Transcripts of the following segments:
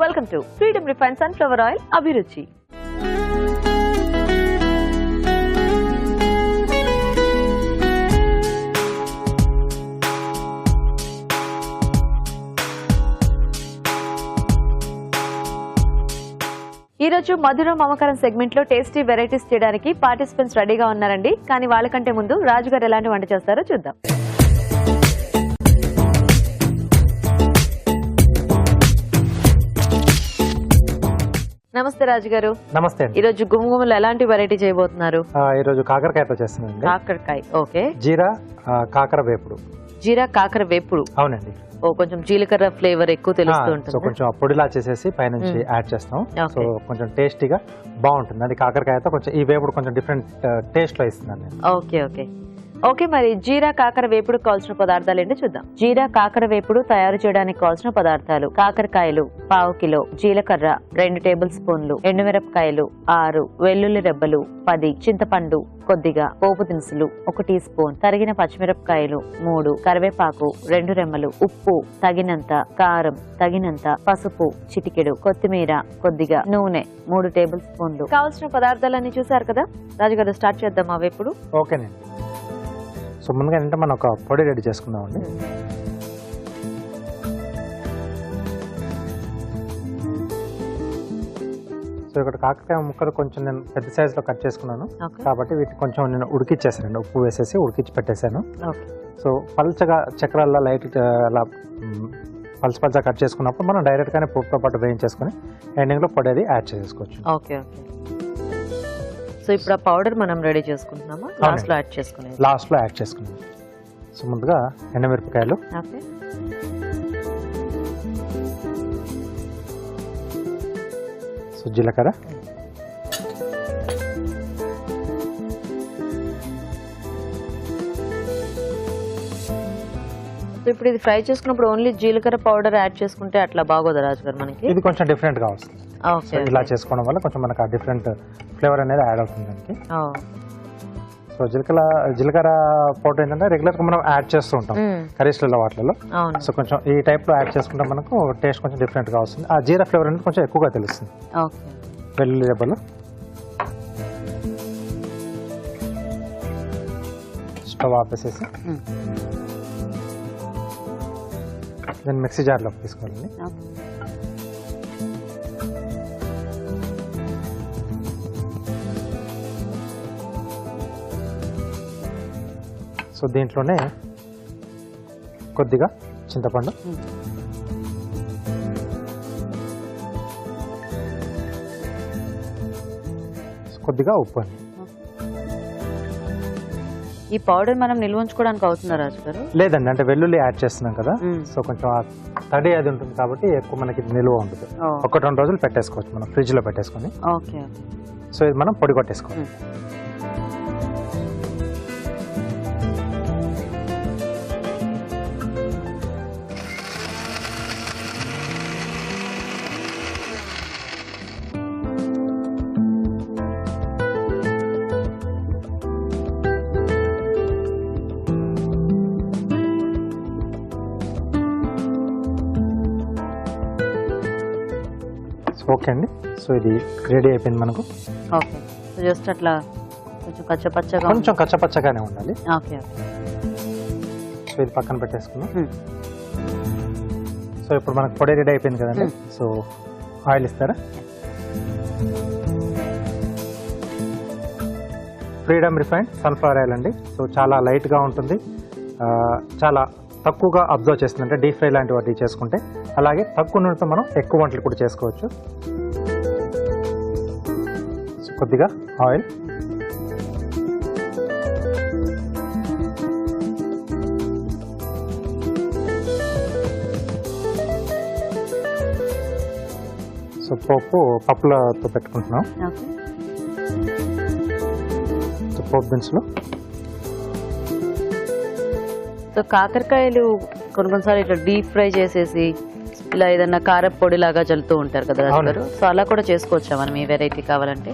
Welcome to freedom refine sunflower oil అభిరుచి. ఈ రోజు మధుర మమకారం సెగ్మెంట్ లో టేస్టీ వెరైటీస్ చేయడానికి పార్టిసిపెంట్స్ రెడీగా ఉన్నారండి. కానీ వాళ్ళకంటే ముందు రాజు గారు ఎలాంటి వంట చేస్తారో చూద్దాం. నమస్తే రాజు గారు. నమస్తే. ఈ రోజు గుమగుమలు ఎలాంటి వెరైటీ చేయబోతున్నారు? ఈ రోజు కాకరకాయతో చేస్తున్నాను. కాకరకాయ. ఓకే. జీరా కాకర వేపుడు. జీరా కాకర వేపుడు. అవునండి. కొంచెం జీలకర్ర ఫ్లేవర్ ఎక్కువ తెలుస్తూ ఉంటుంది. సో కొంచెం పొడిలా చేసేసి పైనుంచి యాడ్ చేస్తాం. సో కొంచెం టేస్టీగా బాగుంటుంది. అది కాకరకాయతో కొంచెం ఈ వేపుడు కొంచెం డిఫరెంట్ టేస్ట్ లో ఇస్తున్నాను నేను. ఓకే ఓకే ఓకే మరి జీరా కాకర వేపుడు కావాల్సిన పదార్థాలు ఏంటో చూద్దాం. జీరా కాకర వేపుడు తయారు చేయడానికి కావాల్సిన పదార్థాలు: కాకరకాయలు 1/2 కిలో, జీలకర్ర 2 టేబుల్ స్పూన్లు, ఎండుమిరపకాయలు 6, వెల్లుల్లి రెబ్బలు 10, చింతపండు కొద్దిగా, పోపు దినుసులు 1 టీ స్పూన్, తరిగిన పచ్చిమిరపకాయలు 3, కరివేపాకు 2 రెమ్మలు, ఉప్పు తగినంత, కారం తగినంత, పసుపు చిటికెడు, కొత్తిమీర కొద్దిగా, నూనె 3 టేబుల్ స్పూన్లు. కావాల్సిన పదార్థాలన్నీ చూసారు కదా రాజుగారు, స్టార్ట్ చేద్దాం ఆ వేపుడు. ఓకేనండి. సో ముందుగా ఏంటంటే మనం ఒక పొడి రెడీ చేసుకుందామండి. సో ఇక్కడ కాకరకాయ ముక్కలు కొంచెం నేను పెద్ద సైజులో కట్ చేసుకున్నాను కాబట్టి వీటిని కొంచెం నేను ఉడికిచ్చేసాను. ఉప్పు వేసేసి ఉడికిచ్చి పెట్టేశాను. సో పల్చగా చక్రాల్లో లైట్ అలా పల్చగా కట్ చేసుకున్నప్పుడు మనం డైరెక్ట్గానే పొట్టుతో పాటు వేయించేసుకుని ఎండింగ్లో పొడి అది యాడ్ చేసుకోవచ్చు. Okay okay. సో ఇప్పుడు ఆ పౌడర్ మనం రెడీ చేసుకుంటున్నామా? లాస్ట్లో యాడ్ చేసుకునేది. లాస్ట్లో యాడ్ చేసుకున్నాం. సో ముందుగా ఎండుమిరపకాయలు, సో జీలకర్ర, ఇప్పుడు ఇది ఫ్రై చేసుకున్నప్పుడు ఓన్లీ జీలకర్ర పౌడర్ యాడ్ చేసుకుంటే అట్లా బాగోదా రాజు గారు? మనకి ఇది కొంచెం డిఫరెంట్ గా వస్తుంది. ఇలా చేసుకోవడం వల్ల కొంచెం మనకు ఆ డిఫరెంట్ ఫ్లేవర్ అనేది యాడ్ అవుతుంది దానికి. సో జీలకర్ర పౌడర్ ఏంటంటే రెగ్యులర్ గా మనం యాడ్ చేస్తూ ఉంటాం కర్రీస్లలో వాటిలో. సో కొంచెం ఈ టైప్ లో యాడ్ చేసుకుంటే మనకు టేస్ట్ కొంచెం డిఫరెంట్ గా వస్తుంది. ఆ జీరా ఫ్లేవర్ అనేది కొంచెం ఎక్కువగా తెలుస్తుంది. వెల్లుల్లి రెబ్బలు, స్టవ్ ఆపేసేసి దాన్ని మిక్సీ జార్లోకి తీసుకోవాలండి. సో దీంట్లోనే కొద్దిగా చింతపండు, కొద్దిగా ఉప్పు అండి. ఈ పౌడర్ మనం నిల్వ ఉంచుకోవడానికి అవుతుందా రాజు గారు? లేదండి, అంటే వెల్లుల్లి యాడ్ చేస్తున్నాం కదా, సో కొంచెం తడి అది ఉంటుంది కాబట్టి ఎక్కువ మనకి నిల్వ ఉంటుంది. 1-2 రోజులు పెట్టేసుకోవచ్చు మనం ఫ్రిడ్జ్ లో పెట్టేసుకొని. సో ఇది మనం పొడి కొట్టేసుకోవాలి. ఓకే అండి. సో ఇది రెడీ అయిపోయింది మనకు. ఓకే. జస్ట్ అట్లా కొంచెం కచ్చపచ్చగానే ఉండాలి. ఓకే. సో ఇది పక్కన పెట్టేసుకున్నాం. సో ఇప్పుడు మనకు పొడి రెడీ అయిపోయింది కదండి. సో ఆయిల్ ఇస్తారా? ఫ్రీడమ్ రిఫైన్డ్ సన్ఫ్లవర్ ఆయిల్ అండి. సో చాలా లైట్గా ఉంటుంది, చాలా తక్కువగా అబ్జర్వ్ చేస్తుంది. అంటే డీప్ ఫ్రై లాంటి వాటి చేసుకుంటే, అలాగే తక్కువ నూనెతో మనం ఎక్కువ వంటలు కూడా చేసుకోవచ్చు. కొద్దిగా ఆయిల్, సో పప్పులతో పెట్టుకుంటున్నాం. సో పోపు దినుసులు, సో కాకరకాయలు కొన్నిసార్లు ఇట్లా డీప్ ఫ్రై చేసేసి ఇలా ఏదన్నా కారం పొడి లాగా చల్లుతూ ఉంటారు కదా రాజు. సో అలా కూడా చేసుకోవచ్చా మనం ఈ వెరైటీ కావాలంటే?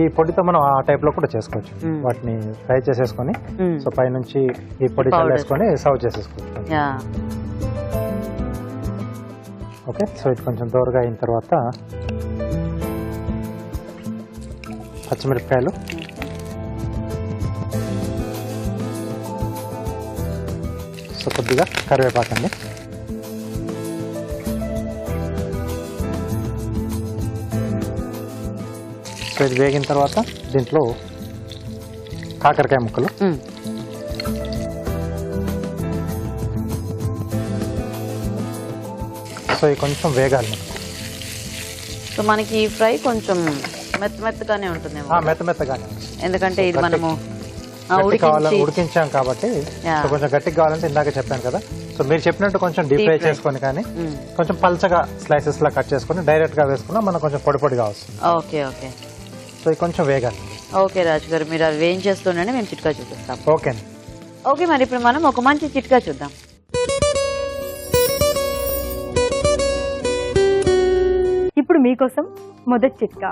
ఈ పొడితో మనం ఆ టైప్ లో కూడా చేసుకోవచ్చు. వాటిని ఫ్రై చేసేసుకొని సో పై నుంచి ఈ పొడి చల్లేసుకొని సర్వ్ చేసేసుకోవచ్చు. ఓకే, సో ఇది కొంచెం దూరగా అయిన తర్వాత పచ్చిమిరపకాయలు, సో కొద్దిగా కరివేపాకు అండి. సో ఇది వేగిన తర్వాత దీంట్లో కాకరకాయ ముక్కలు, సో ఇది కొంచెం వేగాలి మనకు. సో మనకి ఈ ఫ్రై కొంచెం మెత్తగానే ఉంటుంది, మెత్తగానే, ఎందుకంటే ఇది మనము ఉడికించాం కాబట్టి. సో కొంచెం గట్టిగా కావాలంటే ఇందాక చెప్పాను కదా, సో మీరు చెప్పినట్టు కొంచెం డీప్ ఫ్రై చేసుకొని కానీ కొంచెం పల్చగా స్లైసెస్ లా కట్ చేసుకొని డైరెక్ట్ గా వేసుకున్నా మనకు కొంచెం పొడి పొడిగా వస్తుంది. ఓకే ఓకే, సో ఇది కొంచెం వేగాలి. ఓకే రాజు గారు, మీరు అవి వేయించేస్తుండండి, మేము చిట్కా చూపిస్తాం. ఓకే ఓకే, మరి ఇప్పుడు మనం ఒక మంచి చిట్కా చూద్దాం. ఇప్పుడు మీకోసం మొదటి చిట్కా.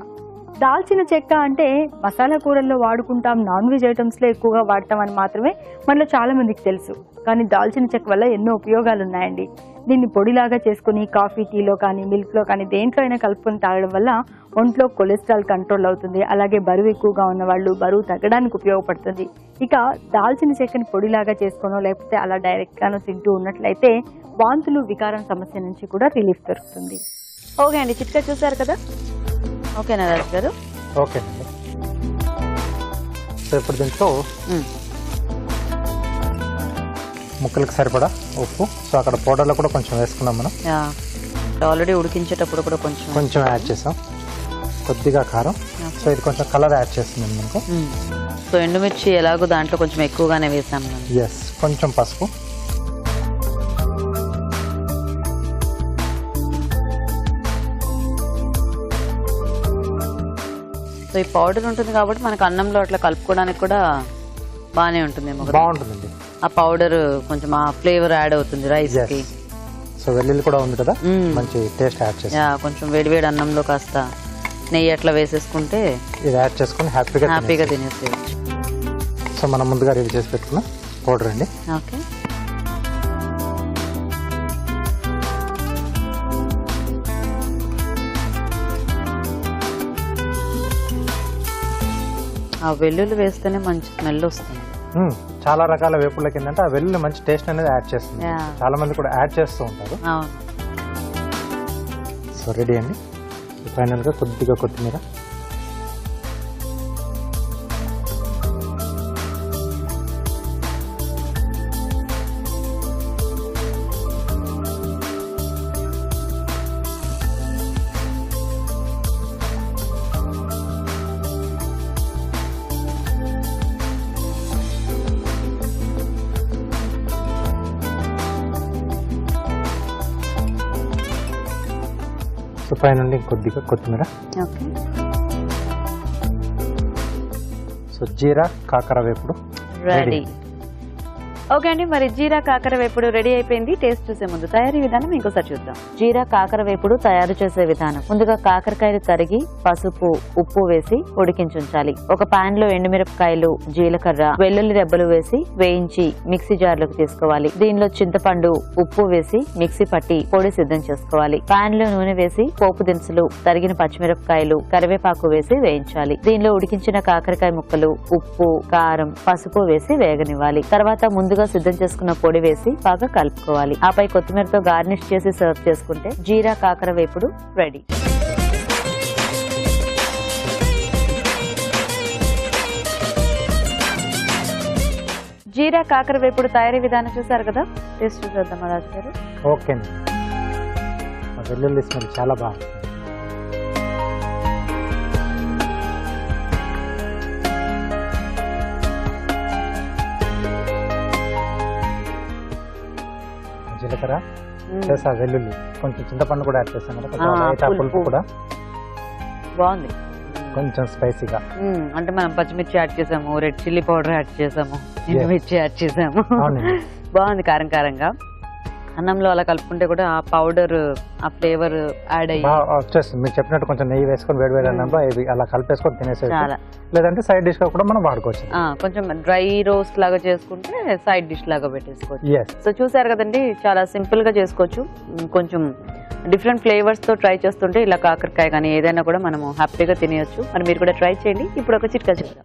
దాల్చిన చెక్క అంటే మసాలా కూరల్లో వాడుకుంటాం, నాన్ వెజ్ ఐటమ్స్లో ఎక్కువగా వాడతాం అని మాత్రమే మనలో చాలా మందికి తెలుసు. కానీ దాల్చిన చెక్క వల్ల ఎన్నో ఉపయోగాలు ఉన్నాయండి. దీన్ని పొడిలాగా చేసుకుని కాఫీ, టీలో కానీ మిల్క్లో కానీ దేంట్లో అయినా కలుపుకొని తాగడం వల్ల ఒంట్లో కొలెస్ట్రాల్ కంట్రోల్ అవుతుంది. అలాగే బరువు ఎక్కువగా ఉన్న వాళ్ళు బరువు తగ్గడానికి ఉపయోగపడుతుంది. ఇక దాల్చిన చెక్కని పొడిలాగా చేసుకోనో లేకపోతే అలా డైరెక్ట్గానో తింటూ ఉన్నట్లయితే వాంతులు, వికారం సమస్య నుంచి కూడా రిలీఫ్ దొరుకుతుంది. ఓకే అండి, చిట్కా చూసారు కదా. ఓకేనా రాజు గారు? ఓకే అండి. సో ఇప్పుడు దీంట్లో ముక్కలకు సరిపడా ఉప్పు, సో అక్కడ పౌడర్లో కూడా కొంచెం వేసుకున్నాం మనం. ఆల్రెడీ ఉడికించేటప్పుడు కూడా కొంచెం యాడ్ చేసాం. కొద్దిగా కారం, సో ఇది కొంచెం కలర్ యాడ్ చేస్తుంది మనకు. సో ఎండుమిర్చి ఎలాగో దాంట్లో కొంచెం ఎక్కువగానే వేసాం. ఎస్, కొంచెం పసుపు, సో ఈ పౌడర్ ఉంటుంది కాబట్టి మనకు అన్నంలో అట్లా కలుపుకోవడానికి కూడా బాగానే ఉంటుందేమో. బాగుంటుందండి, ఆ పౌడర్ కొంచెం ఆ ఫ్లేవర్ యాడ్ అవుతుంది రైస్ కి. సో వెల్లుల్లి కూడా ఉంది కదా, మంచి టేస్ట్ యాడ్ చేసి కొంచెం వేడివేడి అన్నంలో కాస్త నెయ్యి అట్లా వేసేసుకుంటే ఇది యాడ్ చేసుకుని హ్యాపీగా తినేసేయచ్చు. సో మనం ముందుగా రెడీ చేసి పెట్టుకున్న పౌడర్ అండి. ఓకే, ఆ వెల్లుల్లి వేస్తేనే మంచి స్మెల్ వస్తుంది. చాలా రకాల వేపుళ్ళకి ఏంటంటే ఆ వెల్లుల్లి మంచి టేస్ట్ అనేది యాడ్ చేస్తుంది. చాలా మంది కూడా యాడ్ చేస్తూ ఉంటారు. సో రెడీ అండి. ఫైనల్ గా కొద్దిగా కొత్తిమీర, సో పైన కొద్దిగా కొత్తిమీర, సో జీరా కాకర వేపుడు రెడీ. ఓకే అండి, మరి జీరా కాకర వేపుడు రెడీ అయిపోయింది. టేస్ట్ చూసే ముందు తయారీ విధానం ఇంకోసారి చూద్దాం. జీరా కాకర వేపుడు తయారు చేసే విధానం. ముందుగా కాకరకాయలు తరిగి పసుపు, ఉప్పు వేసి ఉడికించుంచాలి. ఒక పాన్ లో ఎండుమిరపకాయలు, జీలకర్ర, వెల్లుల్లి రెబ్బలు వేసి వేయించి మిక్సీ జార్లోకి తీసుకోవాలి. దీనిలో చింతపండు, ఉప్పు వేసి మిక్సీ పట్టి పొడి సిద్ధం చేసుకోవాలి. పాన్ లో నూనె వేసి పోపు దినుసులు, తరిగిన పచ్చిమిరపకాయలు, కరివేపాకు వేసి వేయించాలి. దీనిలో ఉడికించిన కాకరకాయ ముక్కలు, ఉప్పు, కారం, పసుపు వేసి వేగనివ్వాలి. తర్వాత ముందుగా సిద్ధం చేసుకున్న పొడి వేసి బాగా కలుపుకోవాలి. ఆపై కొత్తిమీరతో గార్నిష్ చేసి సర్వ్ చేసుకుంటే జీరా కాకర వేపుడు రెడీ. జీరా కాకర వేపుడు తయారీ విధానం చూసారు కదా, టేస్ట్ చూసేద్దాం రాజు గారు. ఓకే అండి, వెల్లుల్లి స్మెల్ చాలా బాగుంది. జీలకర్ర చేసా, వెల్లుల్లి, కొంచెం చింతపండు కూడా యాడ్ చేసాం కదా, పులుపు కూడా బాగుంది. కొంచెం స్పైసీగా, అంటే మనం పచ్చిమిర్చి యాడ్ చేసాము, రెడ్ చిల్లీ పౌడర్ యాడ్ చేసాము, మిర్చి యాడ్ చేసాము. బాగుంది కారం కారంగా. అన్నంలో అలా కలుపుకుంటే కూడా ఆ పౌడర్ ఆ ఫ్లేవర్ యాడ్ అయ్యి వచ్చేస్తుంది. మీరు చెప్పినట్టు కొంచెం నెయ్యి వేసుకొని వేడి అన్నంలో ఇది అలా కలిపేసుకొని తినేసేది. చాలా లేదంటే సైడ్ డిష్ గా కూడా మనం వాడుకోవచ్చు. కొంచెం డ్రై రోస్ట్ లాగా చేసుకుంటే సైడ్ డిష్ లాగా పెట్టేసుకోవచ్చు. ఎస్. సో చూసారు కదండి, చాలా సింపుల్ గా చేసుకోవచ్చు. కొంచెం డిఫరెంట్ ఫ్లేవర్స్ తో ట్రై చేస్తుంటే ఇలా కాకరకాయ కానీ ఏదైనా కూడా మనము హ్యాపీగా తినేయచ్చు. మరి మీరు కూడా ట్రై చేయండి. ఇప్పుడు ఒక చిట్కా చూద్దాం.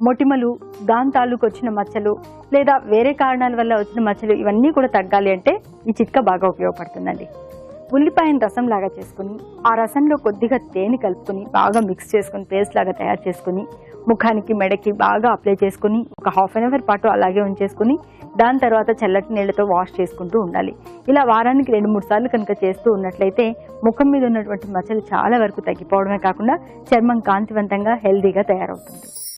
మొటిమలు, దాని తాలూకు వచ్చిన మచ్చలు లేదా వేరే కారణాల వల్ల వచ్చిన మచ్చలు ఇవన్నీ కూడా తగ్గాలి అంటే ఈ చిట్కా బాగా ఉపయోగపడుతుందండి. ఉల్లిపాయను రసం లాగా చేసుకుని ఆ రసంలో కొద్దిగా తేనె కలుపుకొని బాగా మిక్స్ చేసుకుని పేస్ట్ లాగా తయారు చేసుకుని ముఖానికి మెడకి బాగా అప్లై చేసుకుని ఒక హాఫ్ అన్ అవర్ పాటు అలాగే ఉంచేసుకుని దాని తర్వాత చల్లటి నీళ్ళతో వాష్ చేసుకుంటూ ఉండాలి. ఇలా వారానికి 2-3 సార్లు కనుక చేస్తూ ఉన్నట్లయితే ముఖం మీద ఉన్నటువంటి మచ్చలు చాలా వరకు తగ్గిపోవడమే కాకుండా చర్మం కాంతివంతంగా హెల్దీగా తయారవుతుంది.